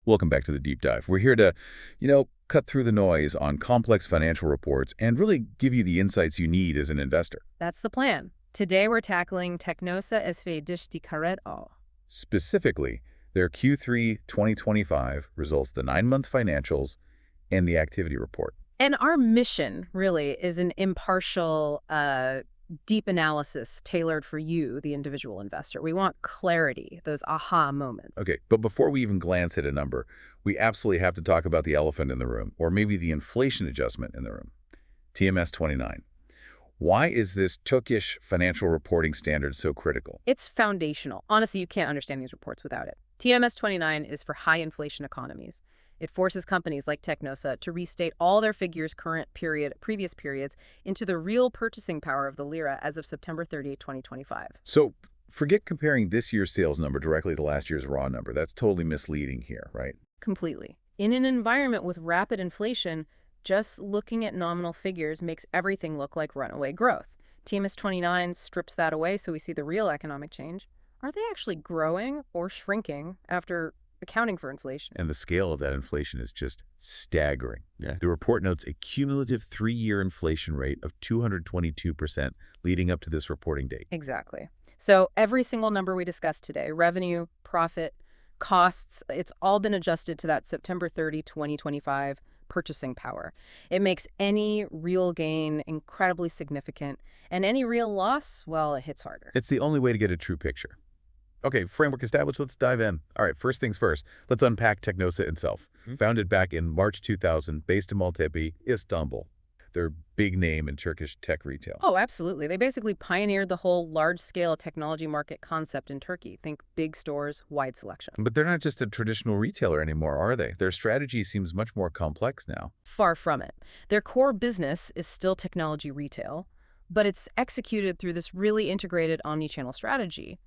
Welcome back to the deep dive. We're here to, cut through the noise on complex financial reports and really give you the insights you need as an investor. That's the plan. Today we're tackling Teknosa SV Karet all. Specifically, their Q3 2025 results, the 9-month financials, and the activity report. And our mission, really, is an impartial, deep analysis tailored for you, the individual investor. We want clarity, those aha moments. Okay, but before we even glance at a number, we absolutely have to talk about the elephant in the room, or maybe the inflation adjustment in the room. TMS 29. Why is this Turkish financial reporting standard so critical? It's foundational. Honestly, you can't understand these reports without it. TMS 29 is for high inflation economies. It forces companies like Teknosa to restate all their figures previous periods into the real purchasing power of the lira as of September 30, 2025. So forget comparing this year's sales number directly to last year's raw number. That's totally misleading here, right? Completely. In an environment with rapid inflation, just looking at nominal figures makes everything look like runaway growth. TMS 29 strips that away so we see the real economic change. Are they actually growing or shrinking after accounting for inflation? And the scale of that inflation is just staggering. Yeah. The report notes a cumulative 3-year inflation rate of 222% leading up to this reporting date. Exactly. So every single number we discussed today, revenue, profit, costs, it's all been adjusted to that September 30, 2025 purchasing power. It makes any real gain incredibly significant, and any real loss, well, it hits harder. It's the only way to get a true picture. Okay, framework established, let's dive in. All right, first things first, let's unpack Teknosa itself. Founded back in March 2000, based in Maltepe, Istanbul. They're a big name in Turkish tech retail. Oh, absolutely. They basically pioneered the whole large-scale technology market concept in Turkey. Think big stores, wide selection. But they're not just a traditional retailer anymore, are they? Their strategy seems much more complex now. Far from it. Their core business is still technology retail, but it's executed through this really integrated omnichannel strategy.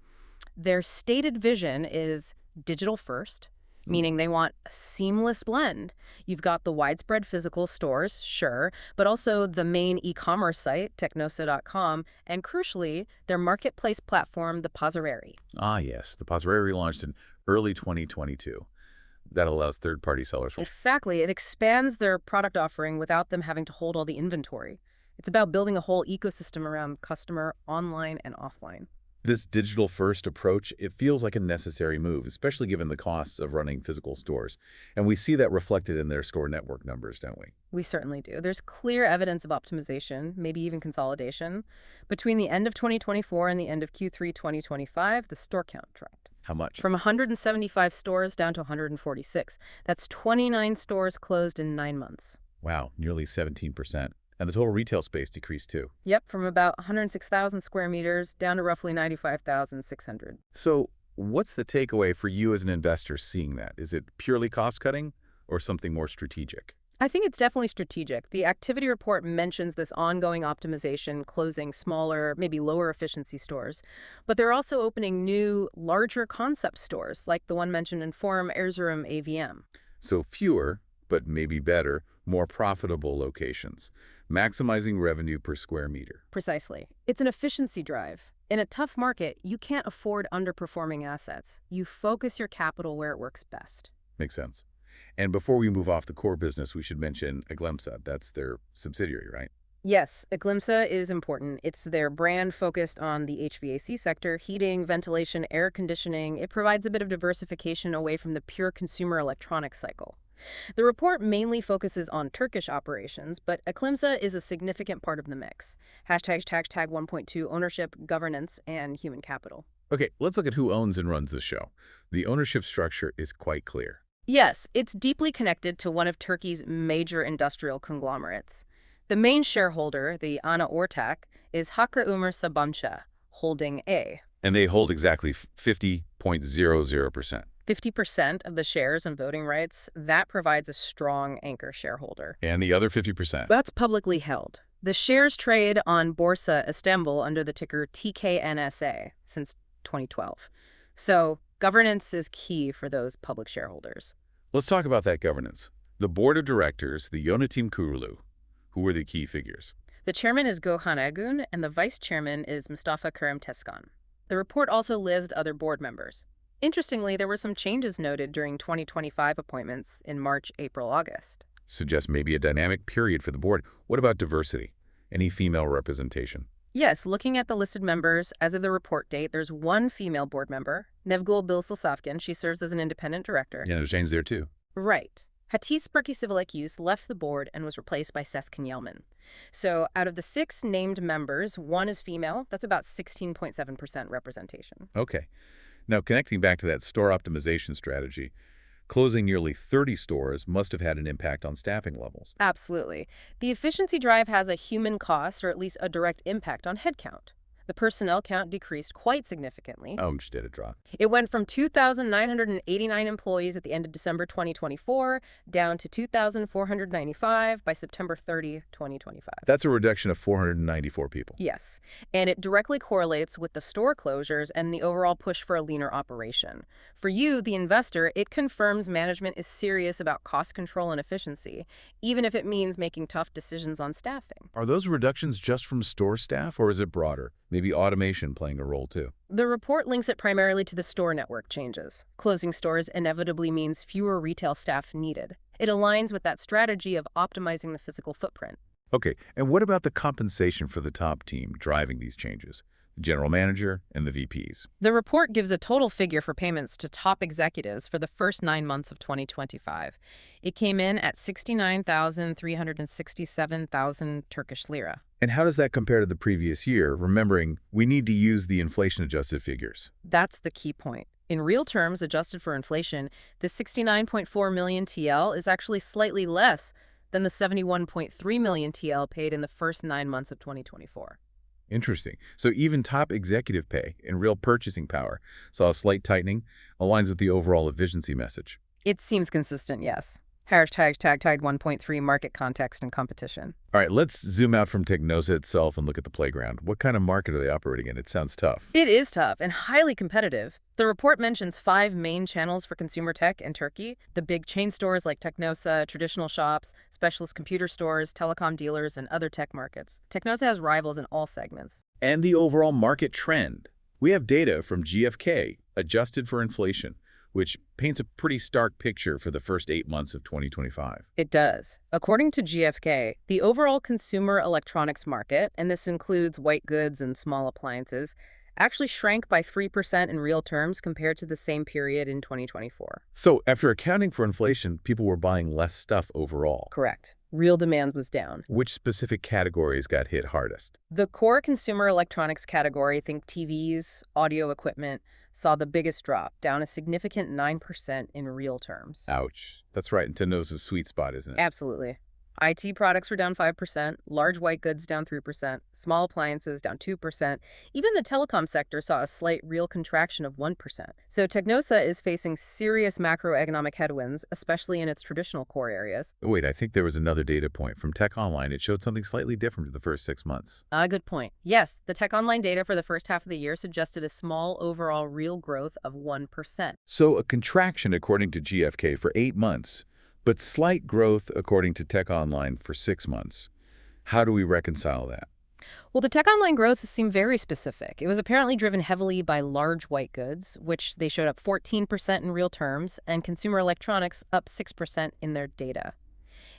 Their stated vision is digital first, meaning they want a seamless blend. You've got the widespread physical stores, sure, but also the main e-commerce site, teknosa.com, and crucially, their marketplace platform, the Pazareri. Ah, yes. The Pazareri launched in early 2022. That allows third-party sellers. Exactly. It expands their product offering without them having to hold all the inventory. It's about building a whole ecosystem around customer online and offline. This digital-first approach, it feels like a necessary move, especially given the costs of running physical stores. And we see that reflected in their store network numbers, don't we? We certainly do. There's clear evidence of optimization, maybe even consolidation. Between the end of 2024 and the end of Q3 2025, the store count dropped. How much? From 175 stores down to 146. That's 29 stores closed in 9 months. Wow, nearly 17%. And the total retail space decreased too. Yep, from about 106,000 square meters down to roughly 95,600. So what's the takeaway for you as an investor seeing that? Is it purely cost-cutting or something more strategic? I think it's definitely strategic. The activity report mentions this ongoing optimization, closing smaller, maybe lower efficiency stores. But they're also opening new, larger concept stores, like the one mentioned in Forum Erzurum AVM. So fewer, but maybe better, more profitable locations, maximizing revenue per square meter. Precisely. It's an efficiency drive. In a tough market, you can't afford underperforming assets. You focus your capital where it works best. Makes sense. And before we move off the core business, we should mention Teknosa. That's their subsidiary, right? Yes, Teknosa is important. It's their brand focused on the HVAC sector, heating, ventilation, air conditioning. It provides a bit of diversification away from the pure consumer electronics cycle. The report mainly focuses on Turkish operations, but Teknosa is a significant part of the mix. Hashtag 1.2, ownership, governance, and human capital. Okay, let's look at who owns and runs this show. The ownership structure is quite clear. Yes, it's deeply connected to one of Turkey's major industrial conglomerates. The main shareholder, the Ana Ortak, is Hakkı Umur Sabancı, Holding A. And they hold exactly 50.00%. 50% of the shares and voting rights, that provides a strong anchor shareholder. And the other 50%? That's publicly held. The shares trade on Borsa Istanbul under the ticker TKNSA since 2012. So governance is key for those public shareholders. Let's talk about that governance. The board of directors, the Yönetim Kurulu, who are the key figures? The chairman is Gökhan Ergün, and the vice chairman is Mustafa Kerem Teskan. The report also lists other board members. Interestingly, there were some changes noted during 2025 appointments in March, April, August. Suggests maybe a dynamic period for the board. What about diversity? Any female representation? Yes, looking at the listed members, as of the report date, there's one female board member, Nevgul Bilsasafkin. She serves as an independent director. Yeah, there's Jane's there too. Right. Hatis Berkisivilek left the board and was replaced by Seskin Yelman. So out of the 6 named members, 1 is female. That's about 16.7% representation. Okay. Now, connecting back to that store optimization strategy, closing nearly 30 stores must have had an impact on staffing levels. Absolutely. The efficiency drive has a human cost, or at least a direct impact on headcount. The personnel count decreased quite significantly. Oh, just did it drop. It went from 2,989 employees at the end of December 2024 down to 2,495 by September 30, 2025. That's a reduction of 494 people. Yes, and it directly correlates with the store closures and the overall push for a leaner operation. For you, the investor, it confirms management is serious about cost control and efficiency, even if it means making tough decisions on staffing. Are those reductions just from store staff, or is it broader? Maybe automation playing a role too? The report links it primarily to the store network changes. Closing stores inevitably means fewer retail staff needed. It aligns with that strategy of optimizing the physical footprint. Okay, and what about the compensation for the top team driving these changes? The general manager and the VPs. The report gives a total figure for payments to top executives for the first 9 months of 2025. It came in at 69,367,000 Turkish lira. And how does that compare to the previous year, remembering we need to use the inflation-adjusted figures? That's the key point. In real terms, adjusted for inflation, the 69.4 million TL is actually slightly less than the 71.3 million TL paid in the first 9 months of 2024. Interesting. So even top executive pay and real purchasing power saw a slight tightening, aligns with the overall efficiency message. It seems consistent, yes. Hashtag 1.3 market context and competition. All right, let's zoom out from Teknosa itself and look at the playground. What kind of market are they operating in? It sounds tough. It is tough and highly competitive. The report mentions 5 main channels for consumer tech in Turkey: the big chain stores like Teknosa, traditional shops, specialist computer stores, telecom dealers, and other tech markets. Teknosa has rivals in all segments. And the overall market trend. We have data from GfK, adjusted for inflation, which paints a pretty stark picture for the first 8 months of 2025. It does. According to GfK, the overall consumer electronics market, and this includes white goods and small appliances, actually shrank by 3% in real terms compared to the same period in 2024. So after accounting for inflation, people were buying less stuff overall. Correct. Real demand was down. Which specific categories got hit hardest? The core consumer electronics category, think TVs, audio equipment, saw the biggest drop, down a significant 9% in real terms. Ouch. That's right in Teknosa's sweet spot, isn't it? Absolutely. IT products were down 5%, large white goods down 3%, small appliances down 2%. Even the telecom sector saw a slight real contraction of 1%. So Teknosa is facing serious macroeconomic headwinds, especially in its traditional core areas. Wait, I think there was another data point from Tech Online. It showed something slightly different for the first 6 months. Good point. Yes, the Tech Online data for the first half of the year suggested a small overall real growth of 1%. So a contraction according to GfK for 8 months, but slight growth according to Tech Online for 6 months. How do we reconcile that? Well, the Tech Online growth seemed very specific. It was apparently driven heavily by large white goods, which they showed up 14% in real terms, and consumer electronics up 6% in their data.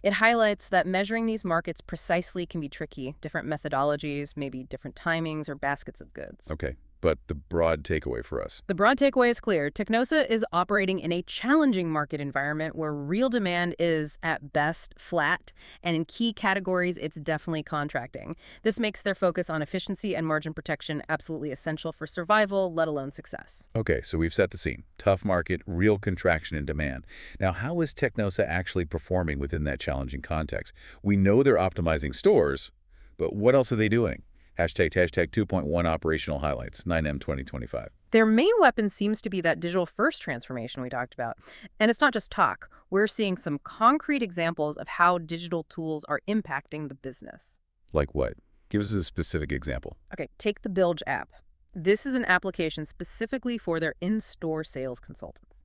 It highlights that measuring these markets precisely can be tricky. Different methodologies, maybe different timings or baskets of goods. Okay, but the broad takeaway for us. The broad takeaway is clear. Teknosa is operating in a challenging market environment where real demand is, at best, flat, and in key categories, it's definitely contracting. This makes their focus on efficiency and margin protection absolutely essential for survival, let alone success. Okay, so we've set the scene. Tough market, real contraction in demand. Now, how is Teknosa actually performing within that challenging context? We know they're optimizing stores, but what else are they doing? Hashtag 2.1 operational highlights, 9M 2025. Their main weapon seems to be that digital-first transformation we talked about. And it's not just talk. We're seeing some concrete examples of how digital tools are impacting the business. Like what? Give us a specific example. Okay, take the Bilge app. This is an application specifically for their in-store sales consultants.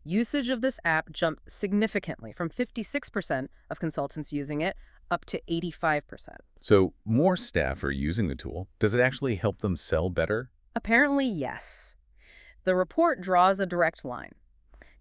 Usage of this app jumped significantly from 56% of consultants using it up to 85%. So more staff are using the tool. Does it actually help them sell better? Apparently, yes. The report draws a direct line.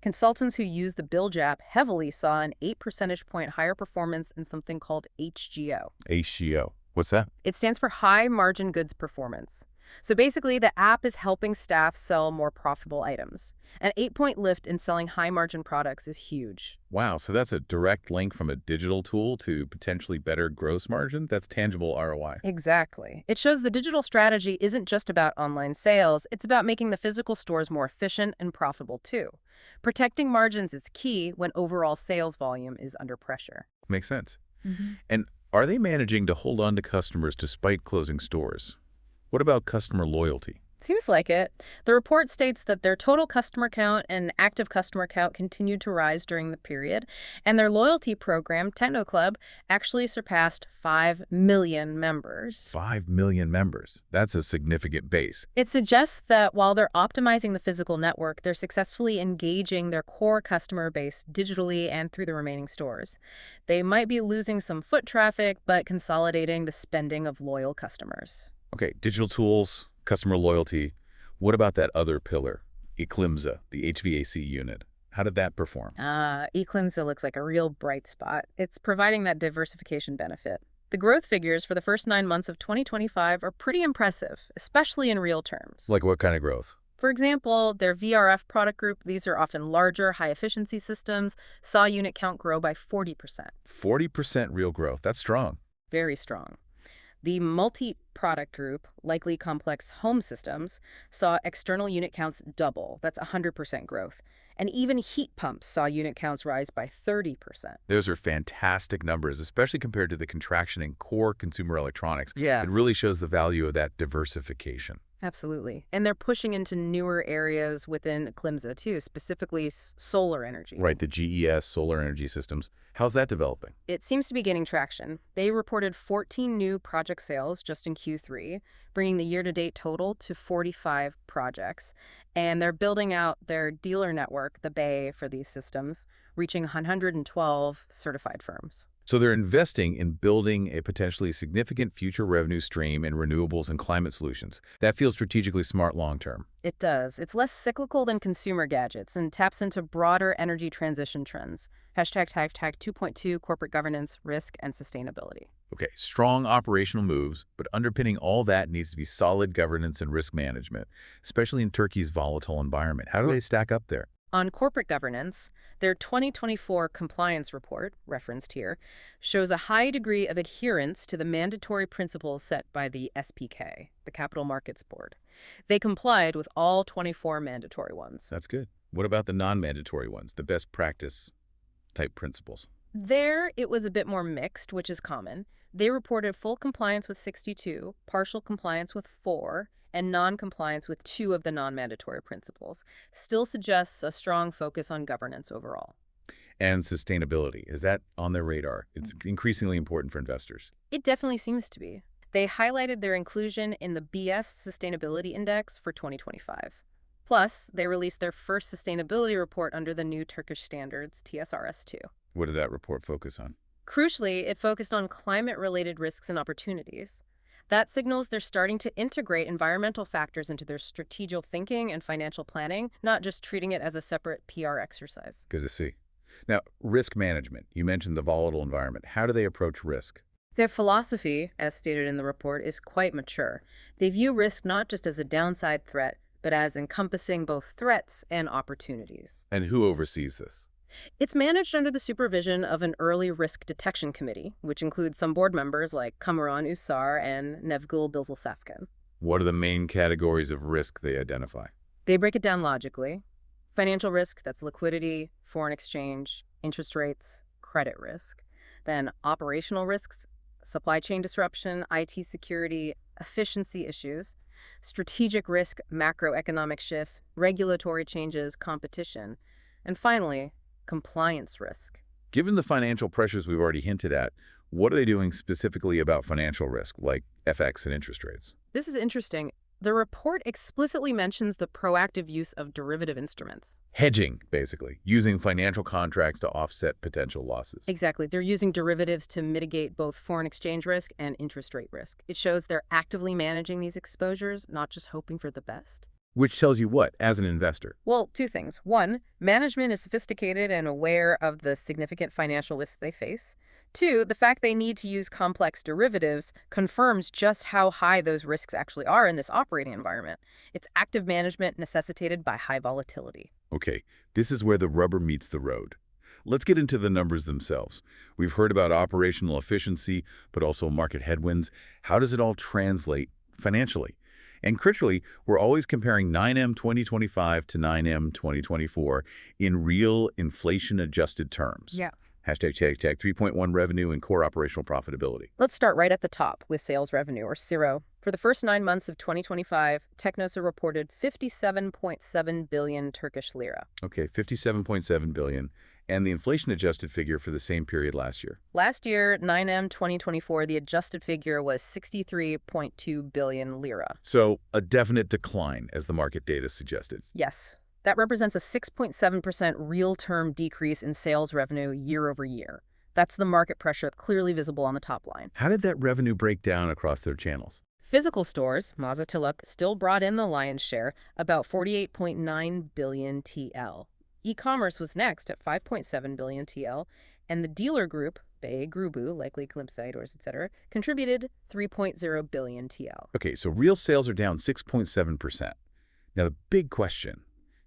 Consultants who use the BillJAP heavily saw an 8 percentage point higher performance in something called HGO. HGO. What's that? It stands for High Margin Goods Performance. So basically, the app is helping staff sell more profitable items. An 8-point lift in selling high-margin products is huge. Wow, so that's a direct link from a digital tool to potentially better gross margin? That's tangible ROI. Exactly. It shows the digital strategy isn't just about online sales, it's about making the physical stores more efficient and profitable too. Protecting margins is key when overall sales volume is under pressure. Makes sense. Mhm. And are they managing to hold on to customers despite closing stores? What about customer loyalty? Seems like it. The report states that their total customer count and active customer count continued to rise during the period, and their loyalty program, Techno actually surpassed 5 million members. 5 million members. That's a significant base. It suggests that while they're optimizing the physical network, they're successfully engaging their core customer base digitally and through the remaining stores. They might be losing some foot traffic, but consolidating the spending of loyal customers. Okay, digital tools, customer loyalty. What about that other pillar, Eclimsa, the HVAC unit? How did that perform? Eclimsa looks like a real bright spot. It's providing that diversification benefit. The growth figures for the first 9 months of 2025 are pretty impressive, especially in real terms. Like what kind of growth? For example, their VRF product group, these are often larger, high-efficiency systems, saw unit count grow by 40%. 40% real growth. That's strong. Very strong. The multi-product group, likely complex home systems, saw external unit counts double. That's 100% growth. And even heat pumps saw unit counts rise by 30%. Those are fantastic numbers, especially compared to the contraction in core consumer electronics. Yeah. It really shows the value of that diversification. Absolutely. And they're pushing into newer areas within Eclimsa too, specifically solar energy. Right, the GES solar energy systems. How's that developing? It seems to be gaining traction. They reported 14 new project sales just in Q3, bringing the year-to-date total to 45 projects. And they're building out their dealer network, the Bay, for these systems, reaching 112 certified firms. So they're investing in building a potentially significant future revenue stream in renewables and climate solutions. That feels strategically smart long-term. It does. It's less cyclical than consumer gadgets and taps into broader energy transition trends. Hashtag 2.2 corporate governance, risk, and sustainability. Okay, strong operational moves, but underpinning all that needs to be solid governance and risk management, especially in Turkey's volatile environment. How do they stack up there? On corporate governance, their 2024 compliance report, referenced here, shows a high degree of adherence to the mandatory principles set by the SPK, the Capital Markets Board. They complied with all 24 mandatory ones. That's good. What about the non-mandatory ones, the best practice type principles? There, it was a bit more mixed, which is common. They reported full compliance with 62, partial compliance with 4, and non-compliance with 2 of the non-mandatory principles. Still suggests a strong focus on governance overall. And sustainability, is that on their radar? It's increasingly important for investors. It definitely seems to be. They highlighted their inclusion in the BS Sustainability Index for 2025. Plus, they released their first sustainability report under the new Turkish standards, TSRS2. What did that report focus on? Crucially, it focused on climate-related risks and opportunities. That signals they're starting to integrate environmental factors into their strategic thinking and financial planning, not just treating it as a separate PR exercise. Good to see. Now, risk management. You mentioned the volatile environment. How do they approach risk? Their philosophy, as stated in the report, is quite mature. They view risk not just as a downside threat, but as encompassing both threats and opportunities. And who oversees this? It's managed under the supervision of an early risk detection committee, which includes some board members like Kamuran Usar and Nevgul Bilzilsafkan. What are the main categories of risk they identify? They break it down logically. Financial risk, that's liquidity, foreign exchange, interest rates, credit risk. Then operational risks, supply chain disruption, IT security, efficiency issues. Strategic risk, macroeconomic shifts, regulatory changes, competition. And finally, compliance risk. Given the financial pressures we've already hinted at, what are they doing specifically about financial risk, like FX and interest rates? This is interesting. The report explicitly mentions the proactive use of derivative instruments. Hedging, basically, using financial contracts to offset potential losses. Exactly. They're using derivatives to mitigate both foreign exchange risk and interest rate risk. It shows they're actively managing these exposures, not just hoping for the best. Which tells you what, as an investor? Well, two things. One, management is sophisticated and aware of the significant financial risks they face. Two, the fact they need to use complex derivatives confirms just how high those risks actually are in this operating environment. It's active management necessitated by high volatility. Okay, this is where the rubber meets the road. Let's get into the numbers themselves. We've heard about operational efficiency, but also market headwinds. How does it all translate financially? And crucially, we're always comparing 9M 2025 to 9M 2024 in real inflation-adjusted terms. Yeah. Hashtag 3.1 revenue and core operational profitability. Let's start right at the top with sales revenue, or CIRO. For the first 9 months of 2025, Teknosa reported 57.7 billion Turkish lira. Okay, 57.7 billion, and the inflation-adjusted figure for the same period last year. Last year, 9M 2024, the adjusted figure was 63.2 billion lira. So, a definite decline, as the market data suggested. Yes, that represents a 6.7% real-term decrease in sales revenue year over year. That's the market pressure clearly visible on the top line. How did that revenue break down across their channels? Physical stores, Mağaza Tilak, still brought in the lion's share, about 48.9 billion TL. E-commerce was next at 5.7 billion TL, and the dealer group, Bey Grubu, likely Glimpsite, etc., contributed 3.0 billion TL. Okay, so real sales are down 6.7%. Now, the big question,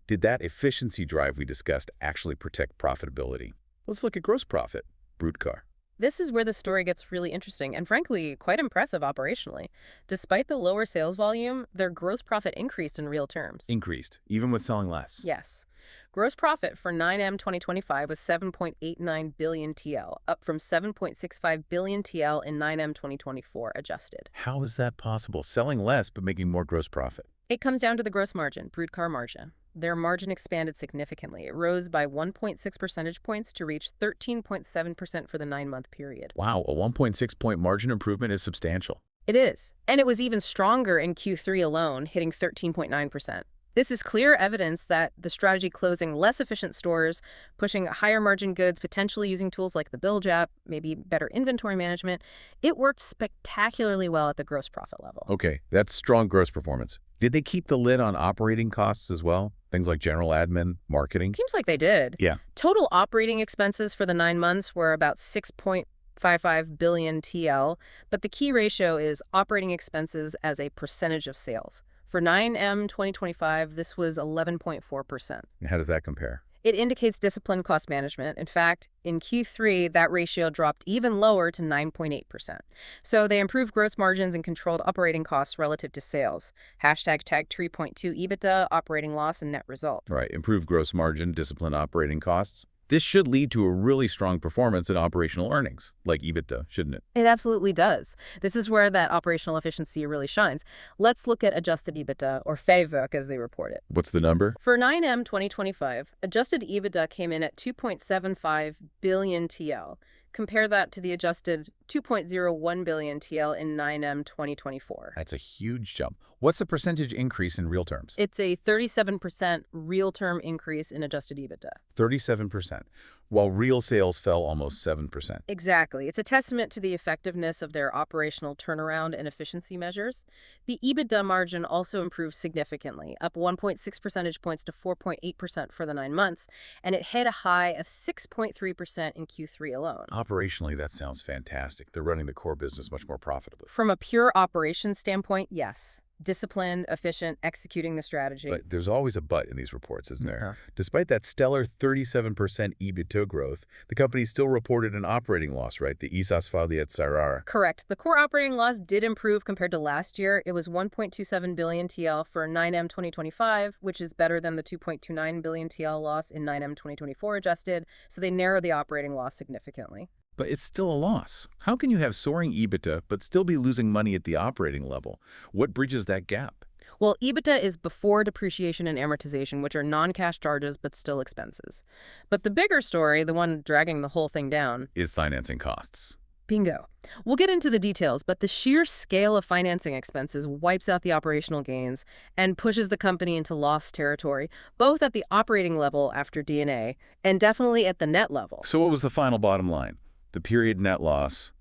did that efficiency drive we discussed actually protect profitability? Let's look at gross profit, brute car. This is where the story gets really interesting and, frankly, quite impressive operationally. Despite the lower sales volume, their gross profit increased in real terms. Increased, even with selling less. Yes. Gross profit for 9M 2025 was 7.89 billion TL, up from 7.65 billion TL in 9M 2024 adjusted. How is that possible? Selling less but making more gross profit. It comes down to the gross margin, brute car margin. Their margin expanded significantly. It rose by 1.6 percentage points to reach 13.7% for the 9-month period. Wow, a 1.6-point margin improvement is substantial. It is. And it was even stronger in Q3 alone, hitting 13.9%. This is clear evidence that the strategy closing less efficient stores, pushing higher margin goods, potentially using tools like the Bilge app, maybe better inventory management, it worked spectacularly well at the gross profit level. Okay, that's strong gross performance. Did they keep the lid on operating costs as well? Things like general admin, marketing? Seems like they did. Yeah. Total operating expenses for the 9 months were about 6.55 billion TL, but the key ratio is operating expenses as a percentage of sales. For 9M 2025, this was 11.4%. How does that compare? It indicates disciplined cost management. In fact, in Q3, that ratio dropped even lower to 9.8%. So they improved gross margins and controlled operating costs relative to sales. Hashtag tag 3.2 EBITDA, operating loss, and net result. Right, improved gross margin, disciplined operating costs. This should lead to a really strong performance in operational earnings, like EBITDA, shouldn't it? It absolutely does. This is where that operational efficiency really shines. Let's look at adjusted EBITDA, or FEVÖK as they report it. What's the number? For 9M 2025, adjusted EBITDA came in at 2.75 billion TL. Compare that to the adjusted 2.01 billion TL in 9M 2024. That's a huge jump. What's the percentage increase in real terms? It's a 37% real-term increase in adjusted EBITDA. 37%, while real sales fell almost 7%. Exactly. It's a testament to the effectiveness of their operational turnaround and efficiency measures. The EBITDA margin also improved significantly, up 1.6 percentage points to 4.8% for the 9 months, and it hit a high of 6.3% in Q3 alone. Operationally, that sounds fantastic. They're running the core business much more profitably. From a pure operations standpoint, yes. Disciplined, efficient, executing the strategy. But there's always a but in these reports, isn't there? Yeah. Despite that stellar 37% EBITDA growth, the company still reported an operating loss, right? The İsas Faaliyet Zararı. Correct. The core operating loss did improve compared to last year. It was 1.27 billion TL for 9M 2025, which is better than the 2.29 billion TL loss in 9M 2024 adjusted, so they narrowed the operating loss significantly. But it's still a loss. How can you have soaring EBITDA but still be losing money at the operating level? What bridges that gap? Well, EBITDA is before depreciation and amortization, which are non-cash charges but still expenses. But the bigger story, the one dragging the whole thing down, Is financing costs. Bingo. We'll get into the details, but the sheer scale of financing expenses wipes out the operational gains and pushes the company into loss territory, both at the operating level after D&A and definitely at the net level. So what was the final bottom line? The period net loss,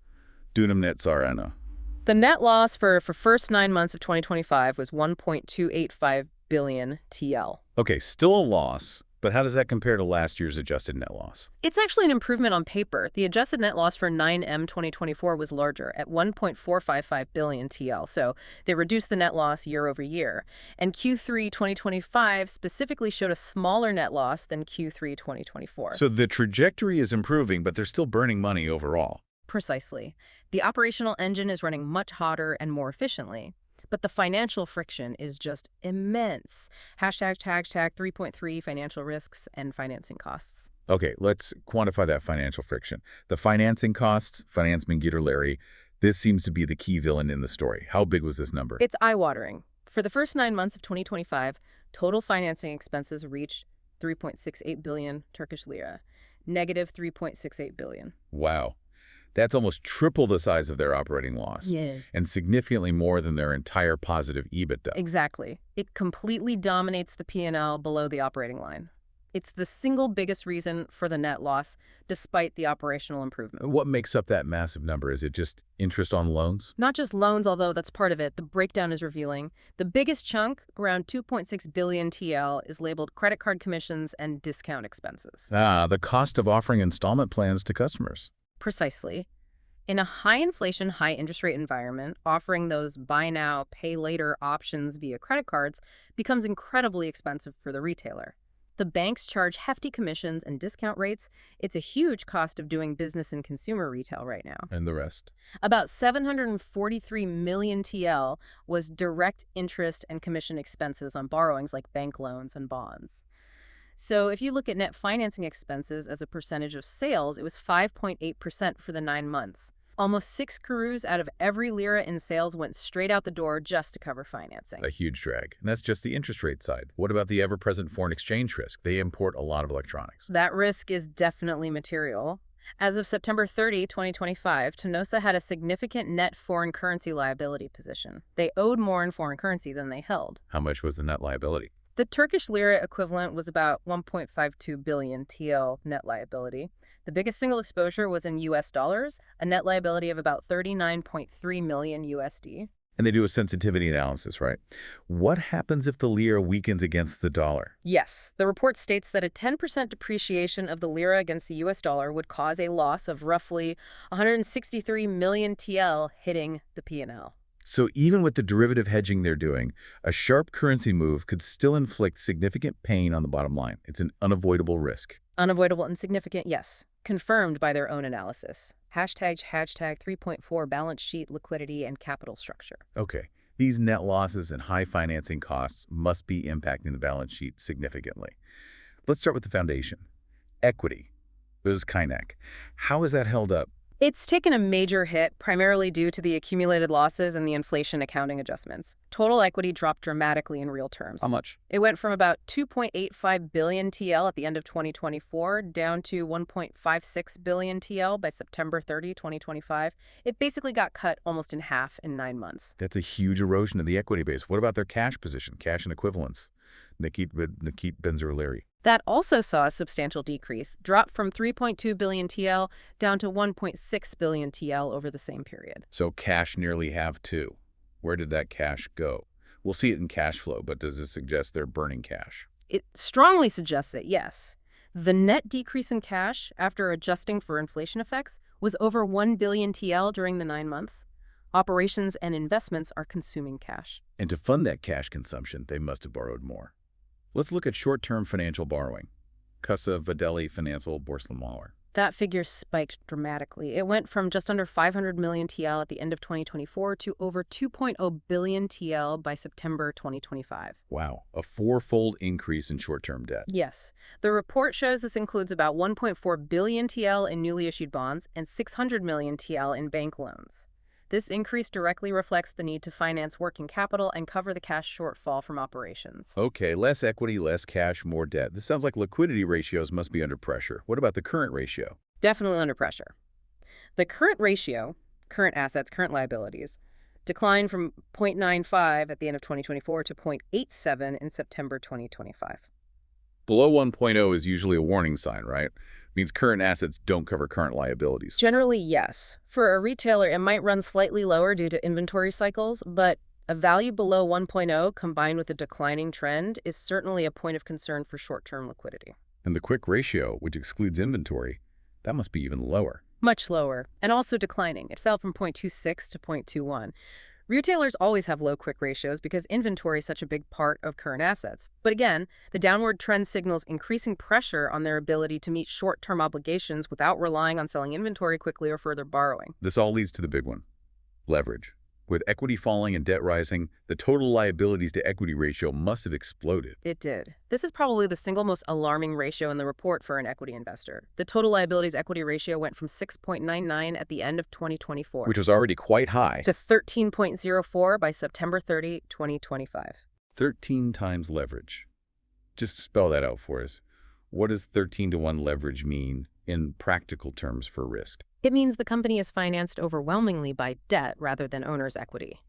Dünüm net zararı. The net loss for first 9 months of 2025 was 1.285 billion TL. Okay, still a loss, but how does that compare to last year's adjusted net loss? It's actually an improvement on paper. The adjusted net loss for 9M 2024 was larger at 1.455 billion TL, so they reduced the net loss year over year. And Q3 2025 specifically showed a smaller net loss than Q3 2024. So the trajectory is improving, but they're still burning money overall. Precisely. The operational engine is running much hotter and more efficiently. But the financial friction is just immense. Hashtag 3.3 financial risks and financing costs. Okay, let's quantify that financial friction. The financing costs, finance Mingit Larry, this seems to be the key villain in the story. How big was this number? It's eye-watering. For the first 9 months of 2025, total financing expenses reached 3.68 billion Turkish lira, negative 3.68 billion. Wow. That's almost triple the size of their operating loss. Yeah. And significantly more than their entire positive EBITDA. Exactly. It completely dominates the P&L below the operating line. It's the single biggest reason for the net loss, despite the operational improvement. What makes up that massive number? Is it just interest on loans? Not just loans, although that's part of it. The breakdown is revealing. The biggest chunk, around 2.6 billion TL, is labeled credit card commissions and discount expenses. The cost of offering installment plans to customers. Precisely. In a high-inflation, high-interest rate environment, offering those buy now, pay later options via credit cards becomes incredibly expensive for the retailer. The banks charge hefty commissions and discount rates. It's a huge cost of doing business in consumer retail right now. And the rest? About 743 million TL was direct interest and commission expenses on borrowings like bank loans and bonds. So if you look at net financing expenses as a percentage of sales, it was 5.8% for the 9 months. Almost 6 crores out of every lira in sales went straight out the door just to cover financing. A huge drag. And that's just the interest rate side. What about the ever-present foreign exchange risk? They import a lot of electronics. That risk is definitely material. As of September 30, 2025, Teknosa had a significant net foreign currency liability position. They owed more in foreign currency than they held. How much was the net liability? The Turkish lira equivalent was about 1.52 billion TL net liability. The biggest single exposure was in US dollars, a net liability of about 39.3 million USD. And they do a sensitivity analysis, right? What happens if the lira weakens against the dollar? Yes, the report states that a 10% depreciation of the lira against the US dollar would cause a loss of roughly 163 million TL hitting the P&L. So even with the derivative hedging they're doing, a sharp currency move could still inflict significant pain on the bottom line. It's an unavoidable risk. Unavoidable and significant, yes. Confirmed by their own analysis. Hashtag 3.4 balance sheet liquidity and capital structure. Okay, these net losses and high financing costs must be impacting the balance sheet significantly. Let's start with the foundation. Equity. It was Kainak. How is that held up? It's taken a major hit, primarily due to the accumulated losses and the inflation accounting adjustments. Total equity dropped dramatically in real terms. How much? It went from about 2.85 billion TL at the end of 2024 down to 1.56 billion TL by September 30, 2025. It basically got cut almost in half in 9 months. That's a huge erosion of the equity base. What about their cash position, cash and equivalents? Nikit Benzer-Larry. That also saw a substantial decrease, dropped from 3.2 billion TL down to 1.6 billion TL over the same period. So cash nearly halved too. Where did that cash go? We'll see it in cash flow, but does this suggest they're burning cash? It strongly suggests it, yes. The net decrease in cash, after adjusting for inflation effects, was over 1 billion TL during the 9 months. Operations and investments are consuming cash. And to fund that cash consumption, they must have borrowed more. Let's look at short-term financial borrowing. Kasa Vadeli Financial Borslamalar. That figure spiked dramatically. It went from just under 500 million TL at the end of 2024 to over 2.0 billion TL by September 2025. Wow, a four-fold increase in short-term debt. Yes. The report shows this includes about 1.4 billion TL in newly issued bonds and 600 million TL in bank loans. This increase directly reflects the need to finance working capital and cover the cash shortfall from operations. Okay, less equity, less cash, more debt. This sounds like liquidity ratios must be under pressure. What about the current ratio? Definitely under pressure. The current ratio, current assets, current liabilities, declined from 0.95 at the end of 2024 to 0.87 in September 2025. Below 1.0 is usually a warning sign, right? Means current assets don't cover current liabilities. Generally, yes. For a retailer, it might run slightly lower due to inventory cycles, but A value below 1.0 combined with a declining trend is certainly a point of concern for short-term liquidity. And the quick ratio, which excludes inventory, that must be even lower. Much lower, and also declining. It fell from 0.26 to 0.21. Retailers always have low quick ratios because inventory is such a big part of current assets. But again, the downward trend signals increasing pressure on their ability to meet short-term obligations without relying on selling inventory quickly or further borrowing. This all leads to the big one, leverage. With equity falling and debt rising, the total liabilities to equity ratio must have exploded. It did. This is probably the single most alarming ratio in the report for an equity investor. The total liabilities equity ratio went from 6.99 at the end of 2024, Which was already quite high. to 13.04 by September 30, 2025. 13 times leverage. Just spell that out for us. What does 13 to 1 leverage mean in practical terms for risk? It means the company is financed overwhelmingly by debt rather than owner's equity.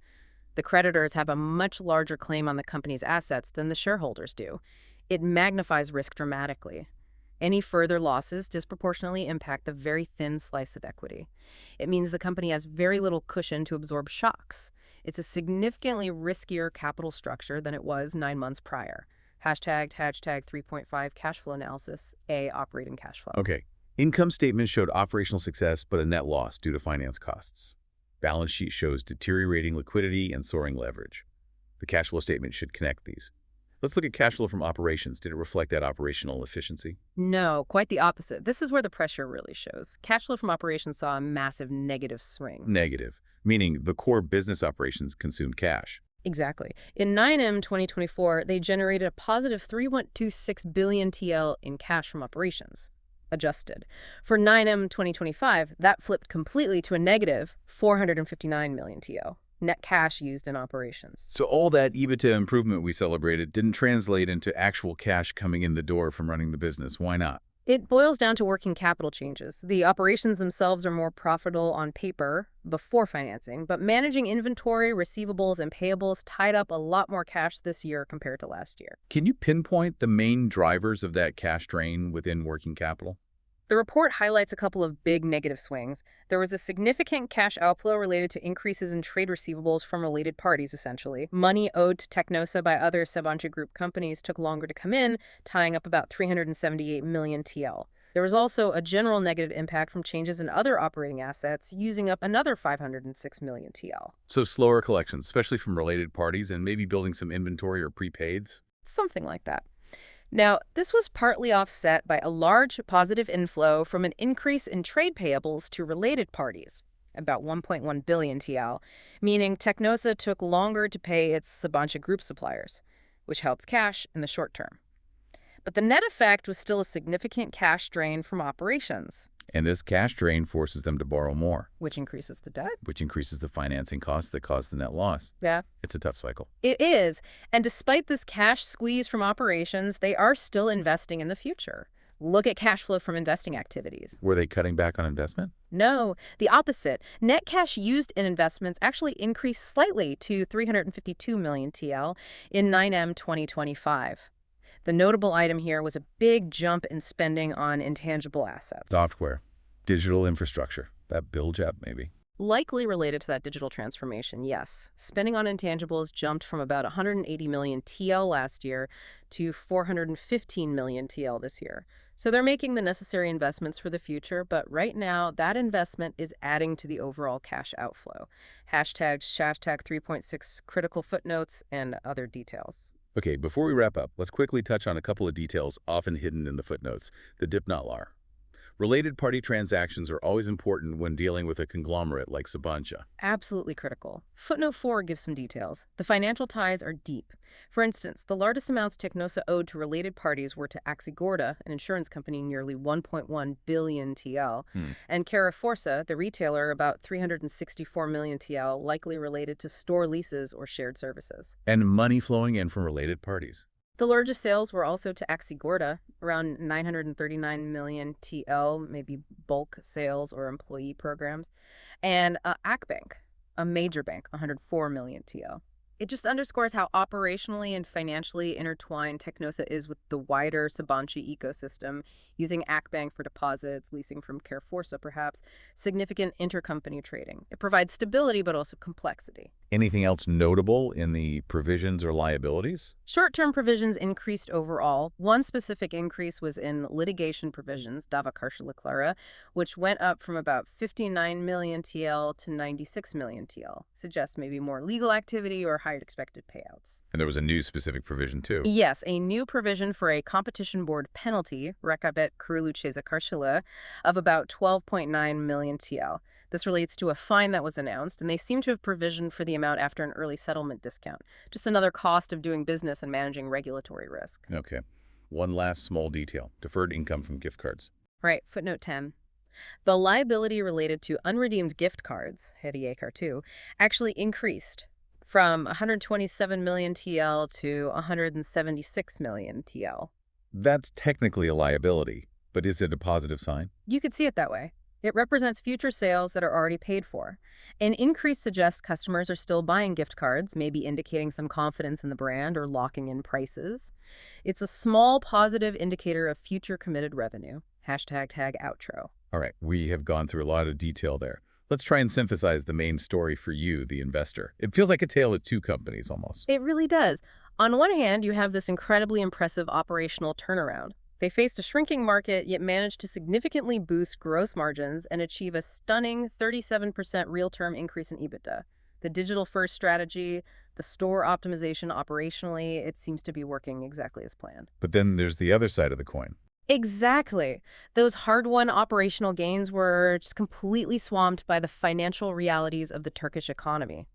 The creditors have a much larger claim on the company's assets than the shareholders do. It magnifies risk dramatically. Any further losses disproportionately impact the very thin slice of equity. It means the company has very little cushion to absorb shocks. It's a significantly riskier capital structure than it was 9 months prior. Hashtag 3.5 cash flow analysis, A, operating cash flow. Okay. Income statement showed operational success but a net loss due to finance costs. Balance sheet shows deteriorating liquidity and soaring leverage. The cash flow statement should connect these. Let's look at cash flow from operations. Did it reflect that operational efficiency? No, quite the opposite. This is where the pressure really shows. Cash flow from operations saw a massive negative swing. Negative, meaning the core business operations consumed cash. Exactly. In 9M 2024, they generated a positive 3.26 billion TL in cash from operations, adjusted. For 9M 2025, that flipped completely to a negative 459 million TL, net cash used in operations. So all that EBITDA improvement we celebrated didn't translate into actual cash coming in the door from running the business. Why not? It boils down to working capital changes. The operations themselves are more profitable on paper before financing, but managing inventory, receivables, and payables tied up a lot more cash this year compared to last year. Can you pinpoint the main drivers of that cash drain within working capital? The report highlights a couple of big negative swings. There was a significant cash outflow related to increases in trade receivables from related parties, essentially. Money owed to Teknosa by other Sabancı Group companies took longer to come in, tying up about 378 million TL. There was also a general negative impact from changes in other operating assets, using up another 506 million TL. So slower collections, especially from related parties, and maybe building some inventory or prepaids? Something like that. Now, this was partly offset by a large positive inflow from an increase in trade payables to related parties, about 1.1 billion TL, meaning Teknosa took longer to pay its Sabancı Group suppliers, which helps cash in the short term. But the net effect was still a significant cash drain from operations. And this cash drain forces them to borrow more, Which increases the debt. which increases the financing costs that cause the net loss. Yeah. It's a tough cycle. It is. And despite this cash squeeze from operations, they are still investing in the future. Look at cash flow from investing activities. Were they cutting back on investment? No, the opposite. Net cash used in investments actually increased slightly to 352 million TL in 9M 2025. The notable item here was a big jump in spending on intangible assets. Software, digital infrastructure, that bill job maybe. Likely related to that digital transformation, yes. Spending on intangibles jumped from about 180 million TL last year to 415 million TL this year. So they're making the necessary investments for the future, but right now that investment is adding to the overall cash outflow. Hashtag 3.6 critical footnotes and other details. Okay, before we wrap up, let's quickly touch on a couple of details often hidden in the footnotes, the dip not lar. Related party transactions are always important when dealing with a conglomerate like Sabancı. Absolutely critical. Footnote 4 gives some details. The financial ties are deep. For instance, the largest amounts Teknosa owed to related parties were to Aksigorta, an insurance company, nearly 1.1 billion TL, and Caraforsa, the retailer, about 364 million TL, likely related to store leases or shared services. And money flowing in from related parties. The largest sales were also to Aksigorta, around 939 million TL, maybe bulk sales or employee programs, and Akbank, a major bank, 104 million TL. It just underscores how operationally and financially intertwined Teknosa is with the wider Sabancı ecosystem, using Akbank for deposits, leasing from Caraforsa perhaps, significant intercompany trading. It provides stability but also complexity. Anything else notable in the provisions or liabilities? Short-term provisions increased overall. One specific increase was in litigation provisions, dava Clara, which went up from about 59 million TL to 96 million TL. Suggests maybe more legal activity or higher expected payouts. And there was a new specific provision, too. Yes, a new provision for a competition board penalty, rekabet kurulucheza karşılığı, of about 12.9 million TL. This relates to a fine that was announced, and they seem to have provisioned for the amount after an early settlement discount. Just another cost of doing business and managing regulatory risk. Okay. One last small detail. Deferred income from gift cards. Right, footnote 10. The liability related to unredeemed gift cards, hediye kartu, actually increased from 127 million TL to 176 million TL. That's technically a liability, but is it a positive sign? You could see it that way. It represents future sales that are already paid for. An increase suggests customers are still buying gift cards, maybe indicating some confidence in the brand or locking in prices. It's a small positive indicator of future committed revenue. Hashtag outro. All right, we have gone through a lot of detail there. Let's try and synthesize the main story for you, the investor. It feels like a tale of two companies almost. It really does. On one hand, you have this incredibly impressive operational turnaround. They faced a shrinking market, yet managed to significantly boost gross margins and achieve a stunning 37% real-term increase in EBITDA. The digital-first strategy, the store optimization operationally, it seems to be working exactly as planned. But then there's the other side of the coin. Exactly. Those hard-won operational gains were just completely swamped by the financial realities of the Turkish economy.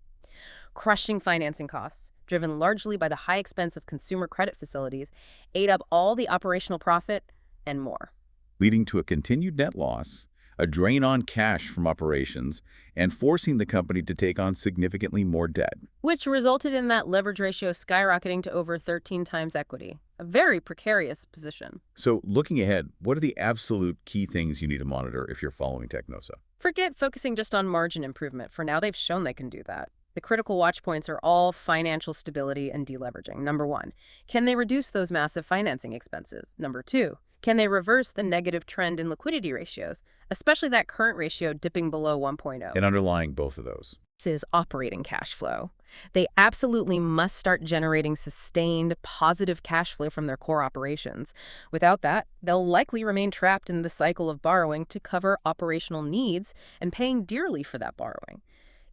Crushing financing costs, driven largely by the high expense of consumer credit facilities, ate up all the operational profit and more. Leading to a continued net loss, a drain on cash from operations, and forcing the company to take on significantly more debt. Which resulted in that leverage ratio skyrocketing to over 13 times equity. A very precarious position. So looking ahead, what are the absolute key things you need to monitor if you're following Teknosa? Forget focusing just on margin improvement. For now, they've shown they can do that. The critical watch points are all financial stability and deleveraging. Number 1, can they reduce those massive financing expenses? Number 2, can they reverse the negative trend in liquidity ratios, especially that current ratio dipping below 1.0? And underlying both of those. This is operating cash flow. They absolutely must start generating sustained positive cash flow from their core operations. Without that, they'll likely remain trapped in the cycle of borrowing to cover operational needs and paying dearly for that borrowing.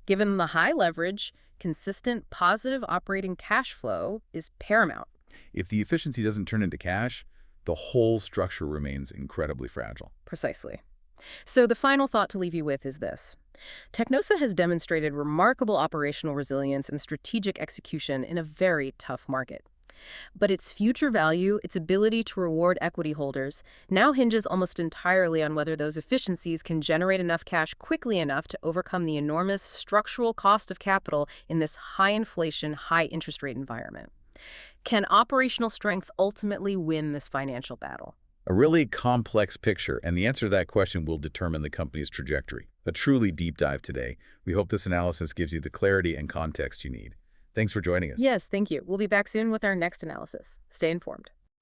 Given the high leverage, consistent positive operating cash flow is paramount. If the efficiency doesn't turn into cash, the whole structure remains incredibly fragile. Precisely. So the final thought to leave you with is this. Teknosa has demonstrated remarkable operational resilience and strategic execution in a very tough market. But its future value, its ability to reward equity holders, now hinges almost entirely on whether those efficiencies can generate enough cash quickly enough to overcome the enormous structural cost of capital in this high inflation, high interest rate environment. Can operational strength ultimately win this financial battle? A really complex picture, and the answer to that question will determine the company's trajectory. A truly deep dive today. We hope this analysis gives you the clarity and context you need. Thanks for joining us. Yes, thank you. We'll be back soon with our next analysis. Stay informed.